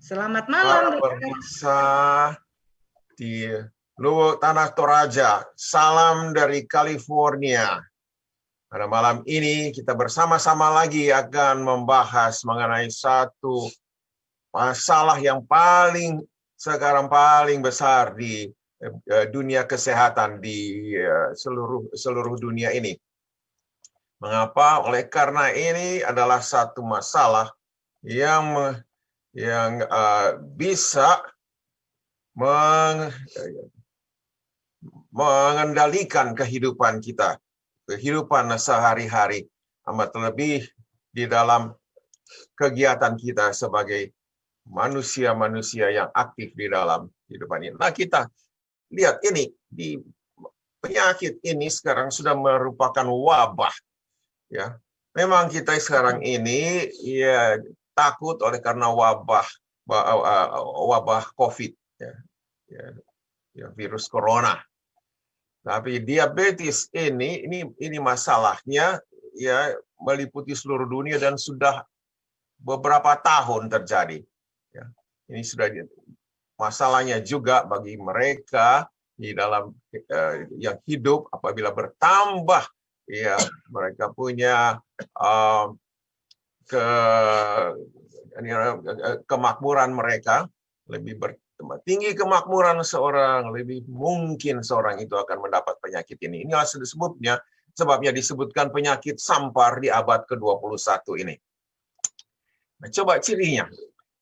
Selamat Para malam, pemirsa di Lubuk Tanah Toraja, salam dari California. Pada malam ini kita bersama-sama lagi akan membahas mengenai satu masalah yang sekarang paling besar di dunia kesehatan di seluruh dunia ini. Mengapa? Oleh karena ini adalah satu masalah yang bisa mengendalikan kehidupan kita, kehidupan sehari-hari, amat lebih di dalam kegiatan kita sebagai manusia-manusia yang aktif di dalam kehidupan ini. Nah, kita lihat ini, di penyakit ini sekarang sudah merupakan wabah. Ya, memang kita sekarang ini ya takut oleh karena wabah COVID, virus corona. Tapi diabetes ini masalahnya ya meliputi seluruh dunia dan sudah beberapa tahun terjadi. Ya, ini sudah masalahnya juga bagi mereka di dalam yang hidup apabila bertambah ya mereka punya kemakmuran mereka lebih tinggi kemakmuran seorang, lebih mungkin seorang itu akan mendapat penyakit ini. Inilah sebabnya disebutkan penyakit sampar di abad ke-21 ini. Nah, coba cirinya.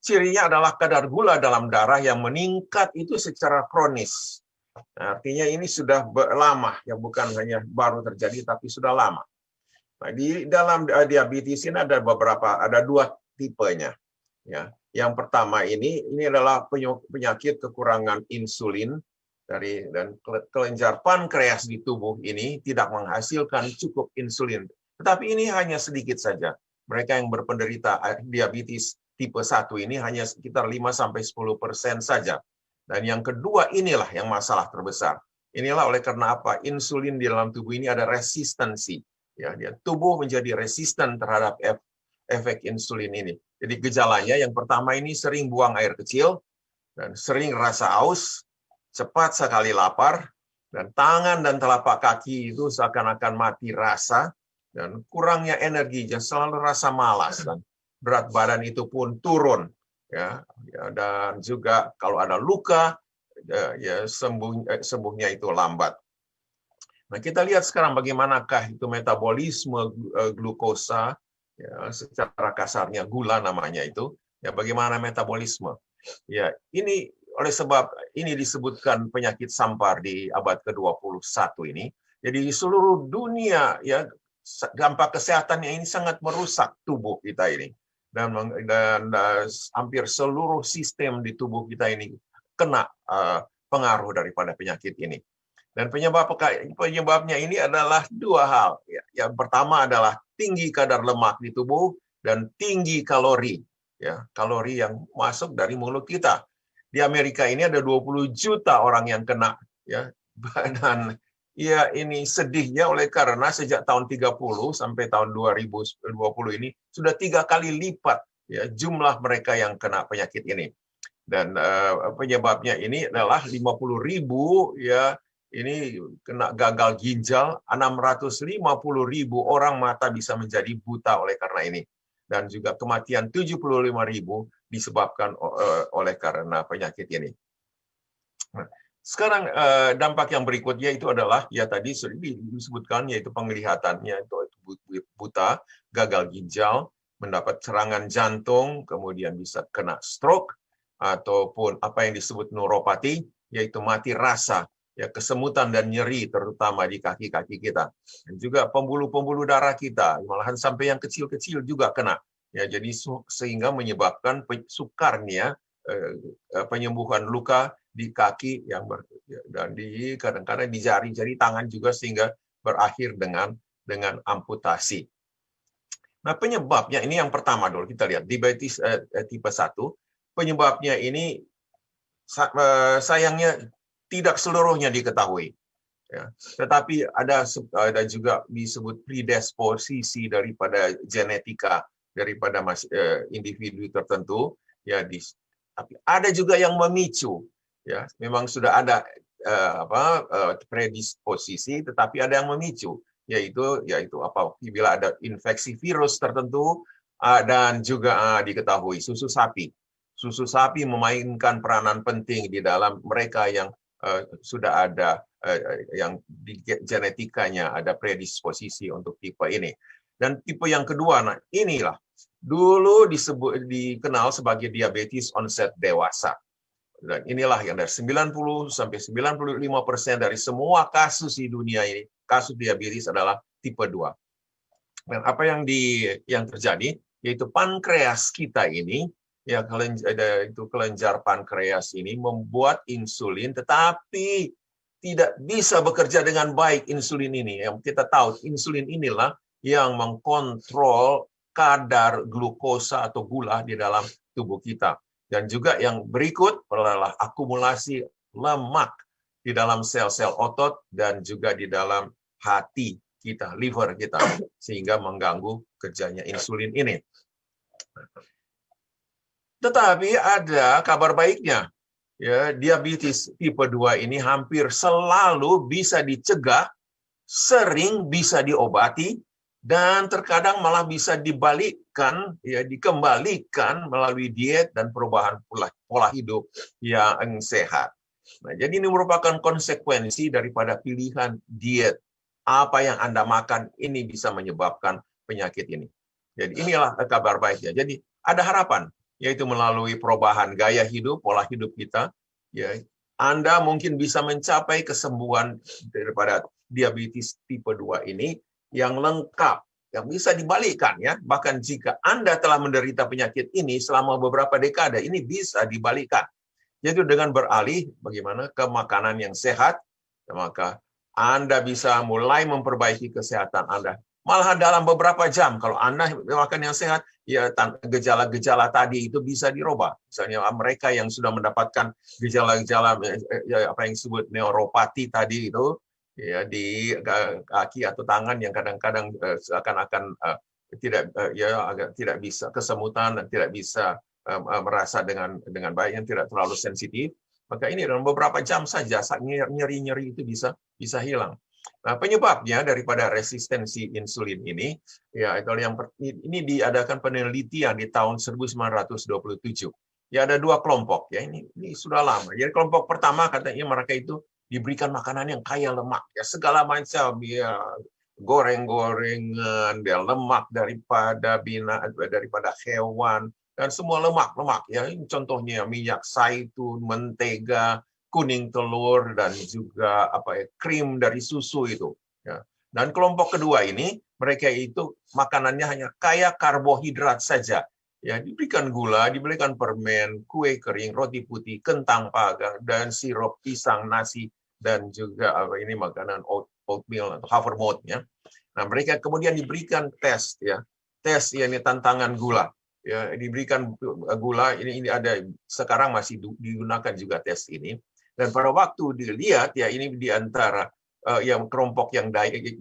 Cirinya adalah kadar gula dalam darah yang meningkat itu secara kronis. Nah, artinya ini sudah lama, ya bukan hanya baru terjadi, tapi sudah lama. Nah, di dalam diabetes ini ada dua tipenya. Ya, yang pertama ini adalah penyakit kekurangan insulin dan kelenjar pankreas di tubuh ini tidak menghasilkan cukup insulin. Tetapi ini hanya sedikit saja. Mereka yang berpenderita diabetes tipe 1 ini hanya sekitar 5-10% saja. Dan yang kedua inilah yang masalah terbesar. Inilah oleh karena apa? Insulin di dalam tubuh ini ada resistensi. Ya, tubuh menjadi resisten terhadap efek insulin ini. Jadi gejalanya yang pertama ini sering buang air kecil, dan sering rasa haus, cepat sekali lapar, dan tangan dan telapak kaki itu seakan-akan mati rasa, dan kurangnya energi, selalu rasa malas, dan berat badan itu pun turun. Ya, dan juga kalau ada luka, sembuhnya itu lambat. Nah, kita lihat sekarang bagaimanakah itu metabolisme glukosa, ya, secara kasarnya gula namanya itu, ya bagaimana metabolisme. Ya, ini oleh sebab ini disebutkan penyakit sampar di abad ke-21 ini. Jadi di seluruh dunia ya dampak kesehatannya ini sangat merusak tubuh kita ini. Dan hampir seluruh sistem di tubuh kita ini kena pengaruh daripada penyakit ini. Dan penyebabnya ini adalah dua hal. Yang pertama adalah tinggi kadar lemak di tubuh dan tinggi kalori. Ya, kalori yang masuk dari mulut kita. Di Amerika ini ada 20 juta orang yang kena. Ya, dan ya ini sedihnya oleh karena sejak tahun 30 sampai tahun 2020 ini sudah 3 kali lipat ya jumlah mereka yang kena penyakit ini. Dan penyebabnya ini adalah 50.000 ya ini kena gagal ginjal, 650.000 orang mata bisa menjadi buta oleh karena ini. Dan juga kematian 75.000 disebabkan oleh karena penyakit ini. Nah, sekarang dampak yang berikutnya itu adalah ya tadi sudah disebutkan yaitu penglihatannya itu buta, gagal ginjal, mendapat serangan jantung, kemudian bisa kena stroke ataupun apa yang disebut neuropati yaitu mati rasa, ya kesemutan dan nyeri terutama di kaki-kaki kita. Dan juga pembuluh-pembuluh darah kita, malahan sampai yang kecil-kecil juga kena. Ya jadi sehingga menyebabkan sukarnya penyembuhan luka di kaki dan di kadang-kadang di jari-jari tangan juga sehingga berakhir dengan amputasi. Nah, penyebabnya ini yang pertama dulu kita lihat diabetes tipe 1. Penyebabnya ini sayangnya tidak seluruhnya diketahui. Ya. Tetapi ada juga disebut predisposisi daripada genetika daripada individu tertentu. Ya, Tapi ada juga yang memicu. Ya, memang sudah ada predisposisi, tetapi ada yang memicu, yaitu bila ada infeksi virus tertentu, dan juga diketahui susu sapi. Susu sapi memainkan peranan penting di dalam mereka yang sudah ada yang di genetikanya ada predisposisi untuk tipe ini. Dan tipe yang kedua, nah inilah dulu dikenal sebagai diabetes onset dewasa. Dan inilah yang dari 90 sampai 95% dari semua kasus di dunia ini, kasus diabetes adalah tipe 2. Dan apa yang terjadi, yaitu pankreas kita ini, ya kelenjar pankreas ini membuat insulin, tetapi tidak bisa bekerja dengan baik insulin ini. Yang kita tahu, insulin inilah yang mengkontrol kadar glukosa atau gula di dalam tubuh kita. Dan juga yang berikut adalah akumulasi lemak di dalam sel-sel otot dan juga di dalam hati kita, liver kita, sehingga mengganggu kerjanya insulin ini. Tetapi ada kabar baiknya. Ya, diabetes tipe 2 ini hampir selalu bisa dicegah, sering bisa diobati, dan terkadang malah bisa dikembalikan melalui diet dan perubahan pola hidup yang sehat. Nah, jadi ini merupakan konsekuensi daripada pilihan diet. Apa yang Anda makan ini bisa menyebabkan penyakit ini. Jadi inilah kabar baiknya. Jadi ada harapan, yaitu melalui perubahan gaya hidup, pola hidup kita, ya, Anda mungkin bisa mencapai kesembuhan daripada diabetes tipe 2 ini yang lengkap, yang bisa dibalikkan, ya. Bahkan jika Anda telah menderita penyakit ini selama beberapa dekade, ini bisa dibalikkan. Jadi dengan beralih bagaimana ke makanan yang sehat, maka Anda bisa mulai memperbaiki kesehatan Anda. Malahan dalam beberapa jam, kalau Anda makan yang sehat, ya gejala-gejala tadi itu bisa dirubah. Misalnya mereka yang sudah mendapatkan gejala-gejala apa yang disebut neuropati tadi itu, ya, di kaki atau tangan yang kadang-kadang seakan-akan tidak bisa kesemutan dan tidak bisa merasa dengan baik, yang tidak terlalu sensitif, maka ini dalam beberapa jam saja nyeri-nyeri itu bisa hilang. Nah, penyebabnya daripada resistensi insulin ini, ya, ini diadakan penelitian di tahun 1927. Ya, ada 2 kelompok, ya, ini sudah lama. Jadi kelompok pertama katanya mereka itu diberikan makanan yang kaya lemak, ya, segala macam, ya, goreng-gorengan, ya, lemak daripada hewan, dan semua lemak, ya. Contohnya minyak zaitun, mentega, kuning telur, dan juga krim dari susu itu. Ya. Dan kelompok kedua ini, mereka itu makanannya hanya kaya karbohidrat saja. Ya, diberikan gula, diberikan permen, kue kering, roti putih, kentang panggang, dan sirup pisang, nasi, dan juga makanan oatmeal atau havermut, ya. Nah, mereka kemudian diberikan tes, ya. Tes, ya, ini tantangan gula. Ya, diberikan gula, ini ada sekarang masih digunakan juga tes ini. Dan pada waktu dilihat, ya, ini di antara yang kelompok yang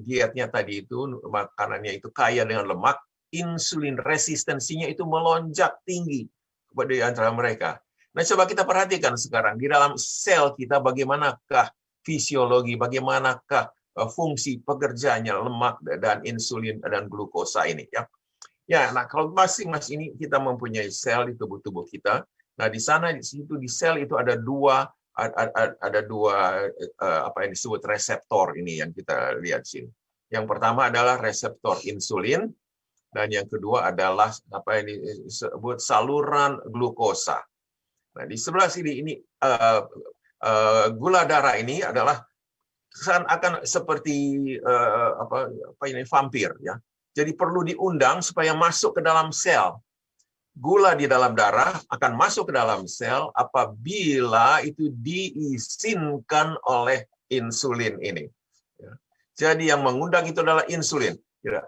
dietnya tadi itu, makanannya itu kaya dengan lemak, insulin resistensinya itu melonjak tinggi di antara mereka. Nah, coba kita perhatikan sekarang di dalam sel kita bagaimanakah fisiologi, bagaimanakah fungsi pekerjaannya lemak dan insulin dan glukosa ini, ya. Ya, nah kalau masing-masing ini kita mempunyai sel di tubuh kita. Nah, di situ di sel itu ada dua apa yang disebut reseptor ini yang kita lihat sini. Yang pertama adalah reseptor insulin, dan yang kedua adalah apa yang disebut saluran glukosa. Nah, di sebelah sini ini gula darah ini adalah akan seperti vampir, ya. Jadi perlu diundang supaya masuk ke dalam sel. Gula di dalam darah akan masuk ke dalam sel apabila itu diizinkan oleh insulin ini. Jadi yang mengundang itu adalah insulin.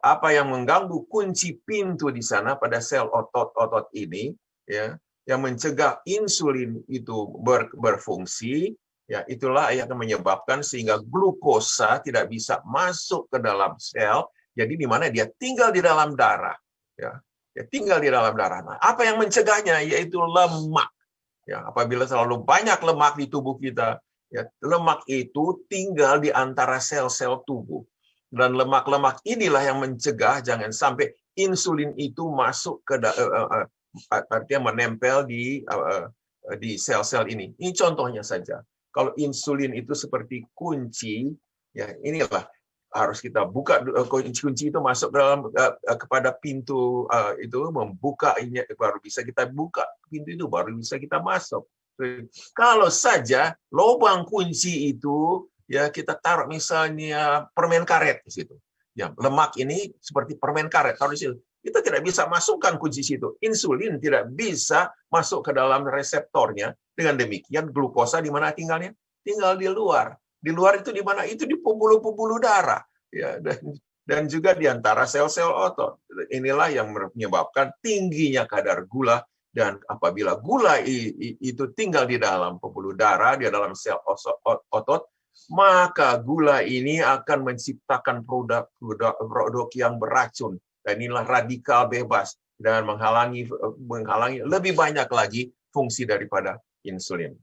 Apa yang mengganggu kunci pintu di sana pada sel otot ini, ya, yang mencegah insulin itu berfungsi, ya, itulah yang menyebabkan sehingga glukosa tidak bisa masuk ke dalam sel. Jadi di mana dia tinggal di dalam darah, ya. Dia tinggal di dalam darah. Nah, apa yang mencegahnya? Yaitu lemak. Ya, apabila terlalu banyak lemak di tubuh kita, ya, lemak itu tinggal di antara sel-sel tubuh. Dan lemak-lemak inilah yang mencegah jangan sampai insulin itu masuk ke artinya menempel di sel-sel ini. Ini contohnya saja. Kalau insulin itu seperti kunci, ya inilah harus kita buka kunci itu masuk dalam kepada pintu itu membuka ini baru bisa kita buka pintu itu baru bisa kita masuk. Kalau saja lubang kunci itu ya kita taruh misalnya permen karet di situ. Ya, lemak ini seperti permen karet taruh di situ. Kita tidak bisa masukkan kunci situ. Insulin tidak bisa masuk ke dalam reseptornya. Dengan demikian glukosa di mana tinggalnya? Tinggal di luar. Di luar itu di mana? Itu di pembuluh-pembuluh darah. Ya, dan juga di antara sel-sel otot. Inilah yang menyebabkan tingginya kadar gula. Dan apabila gula itu tinggal di dalam pembuluh darah, di dalam sel otot, maka gula ini akan menciptakan produk yang beracun. Dan inilah radikal bebas dan menghalangi lebih banyak lagi fungsi daripada insulin.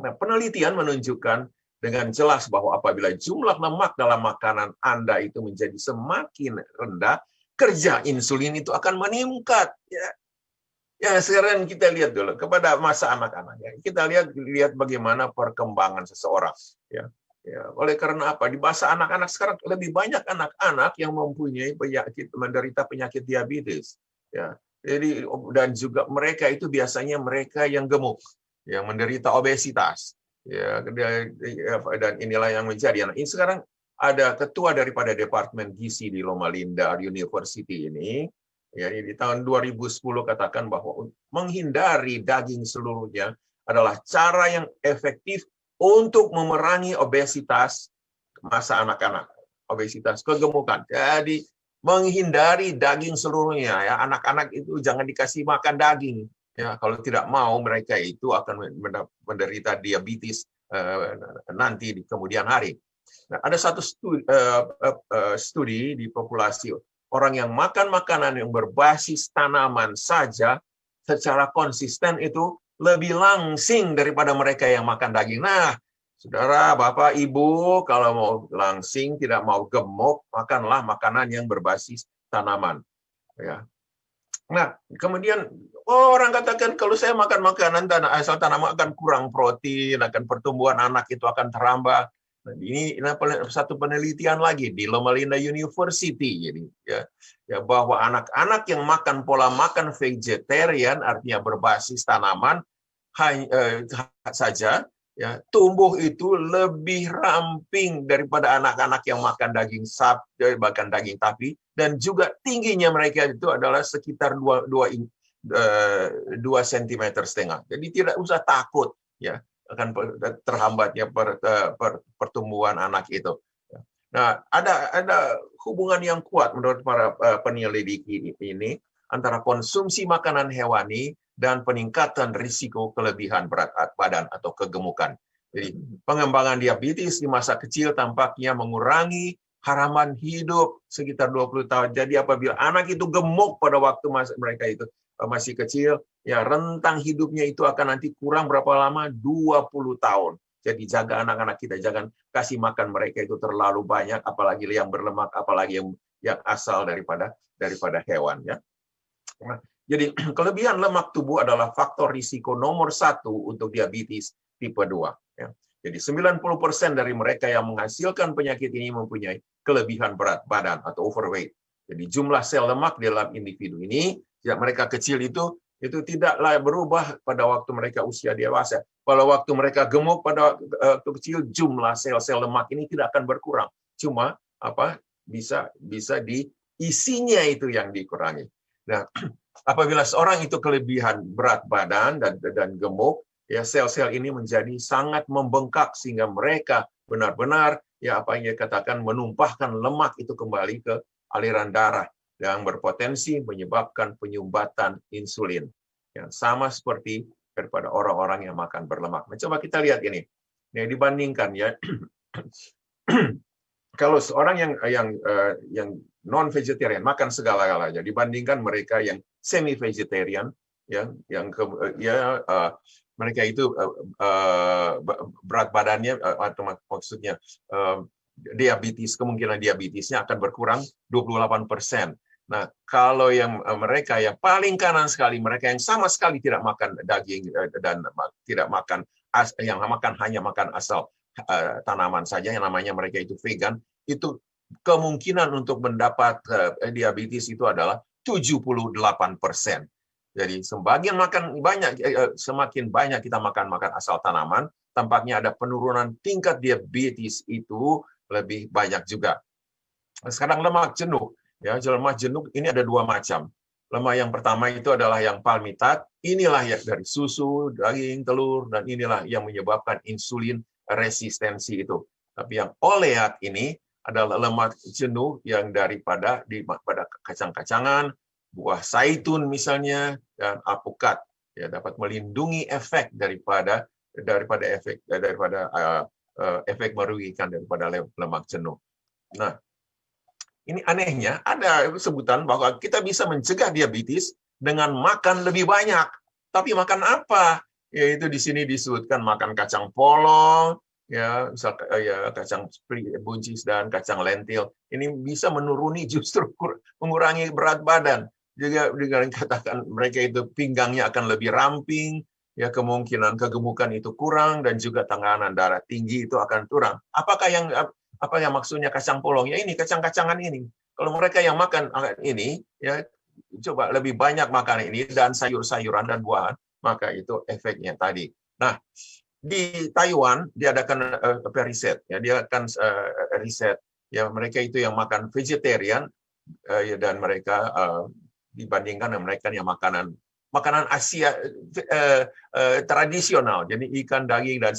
Nah, penelitian menunjukkan dengan jelas bahwa apabila jumlah lemak dalam makanan Anda itu menjadi semakin rendah, kerja insulin itu akan meningkat. Ya, sekarang kita lihat dulu kepada masa anak-anak. Ya. Kita lihat bagaimana perkembangan seseorang. Ya. Ya, oleh karena apa? Di masa anak-anak sekarang lebih banyak anak-anak yang mempunyai menderita penyakit diabetes. Ya. Jadi dan juga mereka itu biasanya mereka yang gemuk, yang menderita obesitas. Ya, dan inilah yang menjadi. Nah, ini sekarang ada ketua daripada Departemen Gizi di Loma Linda University ini. Ya, di tahun 2010 katakan bahwa menghindari daging seluruhnya adalah cara yang efektif untuk memerangi obesitas masa anak-anak, obesitas kegemukan. Jadi menghindari daging seluruhnya ya, anak-anak itu jangan dikasih makan daging. Ya, kalau tidak mau mereka itu akan menderita diabetes nanti di kemudian hari. Nah, ada satu studi di populasi orang yang makan makanan yang berbasis tanaman saja secara konsisten itu lebih langsing daripada mereka yang makan daging. Nah, saudara, bapak, ibu, kalau mau langsing, tidak mau gemuk, makanlah makanan yang berbasis tanaman. Ya. Nah, kemudian orang katakan kalau saya makan makanan asal tanaman akan kurang protein, akan pertumbuhan anak itu akan terhambat. Nah, ini satu penelitian lagi di Loma Linda University, jadi ya bahwa anak-anak yang makan pola makan vegetarian artinya berbasis tanaman saja ya tumbuh itu lebih ramping daripada anak-anak yang makan daging sapi, makan daging sapi, dan juga tingginya mereka itu adalah sekitar 2 cm setengah. Jadi tidak usah takut ya akan terhambatnya pertumbuhan anak itu. Nah, ada hubungan yang kuat menurut para penyelidiki ini antara konsumsi makanan hewani dan peningkatan risiko kelebihan berat badan atau kegemukan. Jadi, pengembangan diabetes di masa kecil tampaknya mengurangi harapan hidup sekitar 20 tahun. Jadi, apabila anak itu gemuk pada waktu mereka itu masih kecil, ya rentang hidupnya itu akan nanti kurang berapa lama? 20 tahun. Jadi jaga anak-anak kita, jangan kasih makan mereka itu terlalu banyak, apalagi yang berlemak, apalagi yang asal daripada hewan. Ya. Nah, jadi kelebihan lemak tubuh adalah faktor risiko nomor 1 untuk diabetes tipe 2. Ya. Jadi 90% dari mereka yang menghasilkan penyakit ini mempunyai kelebihan berat badan atau overweight. Jadi jumlah sel lemak di dalam individu ini, ya, mereka kecil itu tidaklah berubah pada waktu mereka usia dewasa. Pada waktu mereka gemuk pada waktu kecil, jumlah sel-sel lemak ini tidak akan berkurang. Cuma bisa diisinya itu yang dikurangi. Nah, apabila seorang itu kelebihan berat badan dan gemuk, ya sel-sel ini menjadi sangat membengkak sehingga mereka benar-benar ya apa yang dikatakan menumpahkan lemak itu kembali ke aliran darah yang berpotensi menyebabkan penyumbatan insulin. Yang sama seperti daripada orang-orang yang makan berlemak. Nah, coba kita lihat ini. Nah, dibandingkan ya. Kalau seorang yang non-vegetarian makan segala-galanya dibandingkan mereka yang semi-vegetarian, mereka itu berat badannya atau maksudnya kemungkinan diabetesnya akan berkurang 28%. Nah, kalau yang mereka yang paling kanan sekali, mereka yang sama sekali tidak makan daging dan tidak makan hanya makan asal tanaman saja, yang namanya mereka itu vegan, itu kemungkinan untuk mendapat diabetes itu adalah 78%. Jadi semakin banyak kita makan asal tanaman, tampaknya ada penurunan tingkat diabetes itu lebih banyak juga. Sekarang lemak jenuh. Ya, lemak jenuh ini ada dua macam. Lemak yang pertama itu adalah yang palmitat. Inilah ya dari susu, daging, telur, dan inilah yang menyebabkan insulin resistensi itu. Tapi yang oleat ini adalah lemak jenuh yang daripada kacang-kacangan, buah zaitun misalnya, dan alpukat. Ya, dapat melindungi efek daripada efek merugikan daripada lemak jenuh. Nah, ini anehnya, ada sebutan bahwa kita bisa mencegah diabetes dengan makan lebih banyak. Tapi makan apa? Yaitu di sini disebutkan makan kacang polong, kacang buncis dan kacang lentil. Ini bisa justru mengurangi berat badan. Juga dengan katakan mereka itu pinggangnya akan lebih ramping, ya kemungkinan kegemukan itu kurang, dan juga tekanan darah tinggi itu akan kurang. Apa yang maksudnya kacang polong? Ya ini kacang-kacangan ini. Kalau mereka yang makan ini, ya coba lebih banyak makan ini dan sayur-sayuran dan buahan, maka itu efeknya tadi. Nah, di Taiwan diadakan riset, ya dia akan riset, ya mereka itu yang makan vegetarian, dan mereka dibandingkan dengan mereka yang makanan Asia tradisional, jadi ikan, daging, dan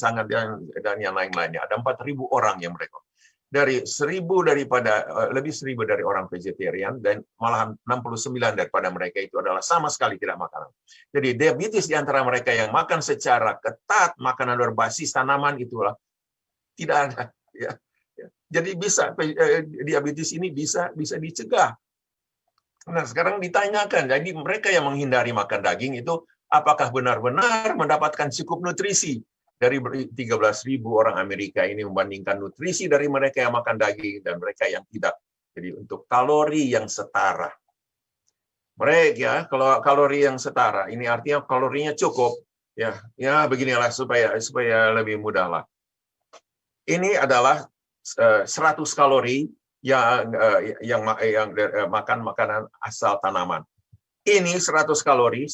yang lain-lainnya. Ada 4.000 orang yang mereka. Dari lebih 1.000 dari orang vegetarian, dan malahan 69 daripada mereka itu adalah sama sekali tidak makan. Jadi diabetes di antara mereka yang makan secara ketat makanan berbasis tanaman itulah tidak ada. Ya. Jadi diabetes ini bisa dicegah. Nah, sekarang ditanyakan, jadi mereka yang menghindari makan daging itu apakah benar-benar mendapatkan cukup nutrisi? Dari 13.000 orang Amerika ini membandingkan nutrisi dari mereka yang makan daging dan mereka yang tidak. Jadi untuk kalori yang setara. Mereka kalau kalori yang setara, ini artinya kalorinya cukup. Ya beginilah supaya lebih mudah lah. Ini adalah 100 kalori yang makan makanan asal tanaman. Ini 100 kalori,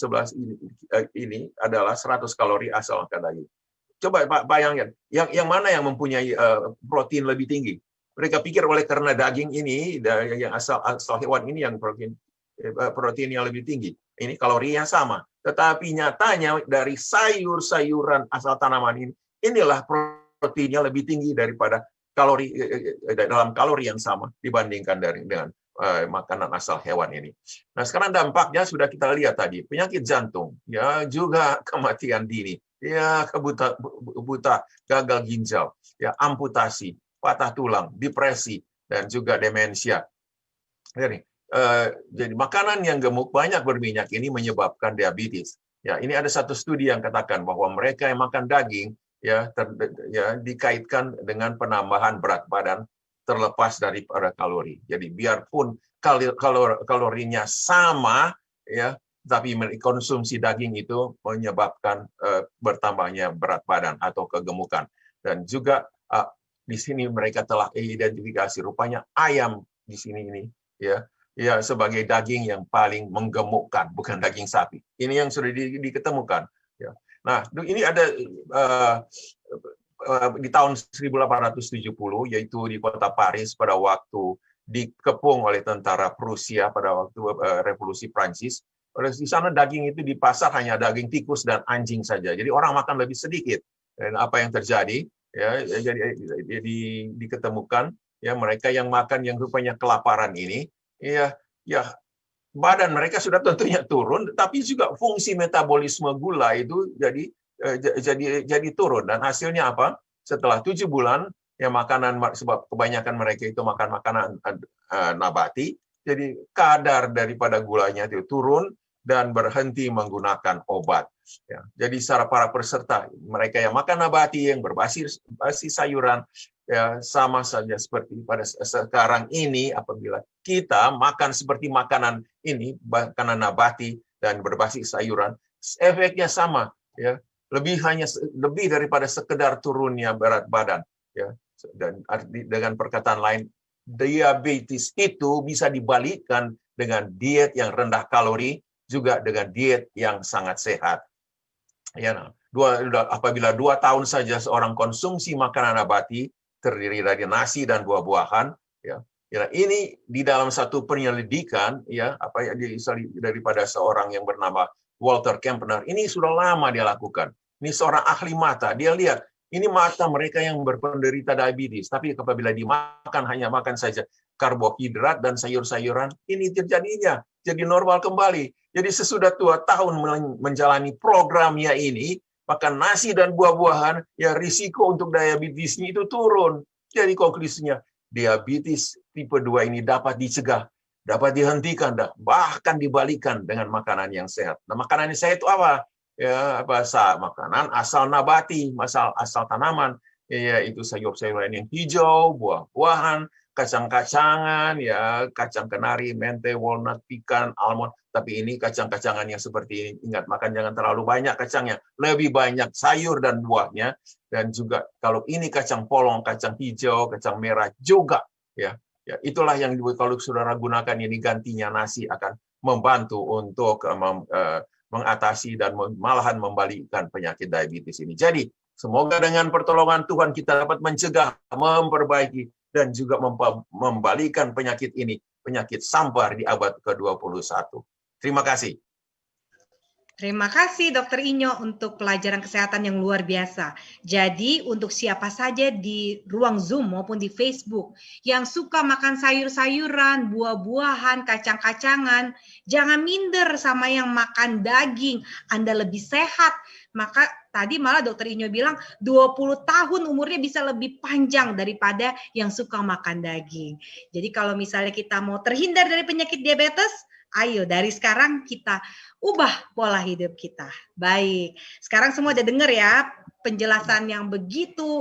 ini adalah 100 kalori asal makan daging. Coba bayangkan, yang mana yang mempunyai protein lebih tinggi? Mereka pikir karena daging ini, yang asal hewan ini yang proteinnya lebih tinggi. Ini kalorinya sama. Tetapi nyatanya dari sayur-sayuran asal tanaman inilah proteinnya lebih tinggi daripada dalam kalori yang sama dibandingkan dengan makanan asal hewan ini. Nah, sekarang dampaknya sudah kita lihat tadi, penyakit jantung, ya juga kematian dini. Ya, buta, gagal ginjal, ya amputasi, patah tulang, depresi, dan juga demensia. Jadi makanan yang gemuk banyak berminyak ini menyebabkan diabetes. Ya, ini ada satu studi yang katakan bahwa mereka yang makan daging dikaitkan dengan penambahan berat badan terlepas dari kalori. Jadi biarpun kalorinya sama, ya, tapi konsumsi daging itu menyebabkan bertambahnya berat badan atau kegemukan. Dan juga di sini mereka telah identifikasi rupanya ayam di sini ini ya sebagai daging yang paling menggemukkan, bukan daging sapi. Ini yang sudah diketemukan. Ya. Nah, ini ada di tahun 1870, yaitu di kota Paris pada waktu dikepung oleh tentara Prusia pada waktu Revolusi Prancis. Di sana daging itu di pasar hanya daging tikus dan anjing saja. Jadi orang makan lebih sedikit. Dan apa yang terjadi? Ya, jadi diketemukan ya mereka yang makan yang rupanya kelaparan ini, ya badan mereka sudah tentunya turun, tapi juga fungsi metabolisme gula itu jadi turun. Dan hasilnya apa? Setelah 7 bulan, ya makanan, sebab kebanyakan mereka itu makan makanan nabati, jadi kadar daripada gulanya itu turun, dan berhenti menggunakan obat. Ya, jadi secara para peserta, mereka yang makan nabati, yang berbasis sayuran, ya sama saja seperti pada sekarang ini. Apabila kita makan seperti makanan ini, makanan nabati dan berbasis sayuran, efeknya sama, ya, lebih daripada sekedar turunnya berat badan, ya. Dan dengan perkataan lain, diabetes itu bisa dibalikkan dengan diet yang rendah kalori, juga dengan diet yang sangat sehat. Ya, apabila 2 tahun saja seorang konsumsi makanan nabati terdiri dari nasi dan buah-buahan, ya, ini di dalam satu penyelidikan, ya, daripada seorang yang bernama Walter Kempner, ini sudah lama dia lakukan. Ini seorang ahli mata, dia lihat ini mata mereka yang berpenderita diabetes, tapi apabila dimakan hanya makan saja karbohidrat dan sayur-sayuran, ini terjadinya jadi normal kembali. Jadi sesudah 2 tahun menjalani programnya ini, makan nasi dan buah-buahan, ya risiko untuk diabetesnya itu turun. Jadi konklusinya, diabetes tipe 2 ini dapat dicegah, dapat dihentikan, bahkan dibalikan dengan makanan yang sehat. Nah, makanan yang sehat itu apa? Ya, makanan asal nabati, asal tanaman, yaitu sayur-sayuran yang hijau, buah-buahan, kacang-kacangan, ya kacang kenari, mente, walnut, pekan, almond. Tapi ini kacang-kacangan yang seperti ini. Ingat, makan jangan terlalu banyak kacangnya. Lebih banyak sayur dan buahnya. Dan juga kalau ini kacang polong, kacang hijau, kacang merah juga. Ya, itulah yang kalau saudara gunakan ini gantinya nasi akan membantu untuk mengatasi dan malahan membalikkan penyakit diabetes ini. Jadi, semoga dengan pertolongan Tuhan kita dapat mencegah, memperbaiki, dan juga membalikkan penyakit ini, penyakit sampar di abad ke-21. Terima kasih. Terima kasih Dr. Inyo untuk pelajaran kesehatan yang luar biasa. Jadi untuk siapa saja di ruang Zoom maupun di Facebook yang suka makan sayur-sayuran, buah-buahan, kacang-kacangan, jangan minder sama yang makan daging. Anda lebih sehat. Maka tadi malah Dr. Inyo bilang 20 tahun umurnya bisa lebih panjang daripada yang suka makan daging. Jadi kalau misalnya kita mau terhindar dari penyakit diabetes, ayo dari sekarang kita ubah pola hidup kita. Baik, sekarang semua udah dengar ya penjelasan yang begitu